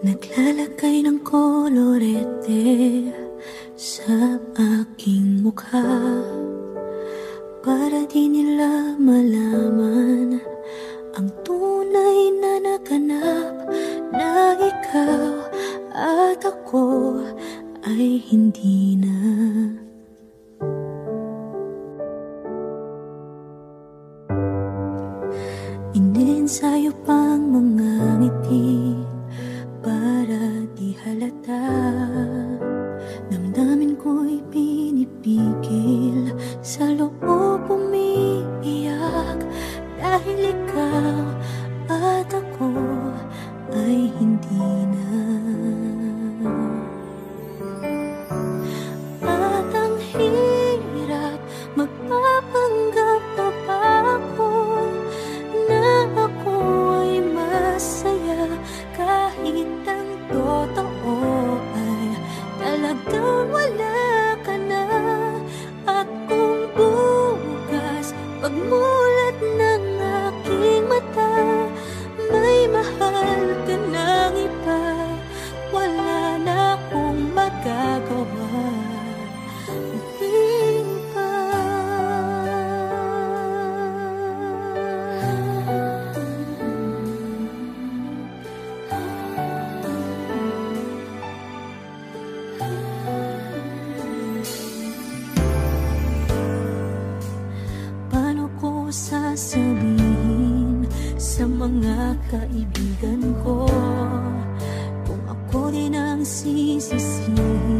Naglalagay ng kolorete sa aking mukha para di nila malaman ang tunay na naganap, na ikaw at ako ay hindi na. Iniensayo pang mga ngiti para di halata. Damdamin ko'y pinipigil, sa loob umiiyak, dahil ikaw at ako ay hindi na. At ang hirap, magpapanggap pa ba ako na ako ay masaya, kahit ang totoo ay talagang wala ka na. At kung bukas pagmulat ng aking mata, may mahal ka ng iba, wala na akong magagawa. Muling pa. Paano ko sasabihin sa mga kaibigan ko kung ako din ang sisisihin?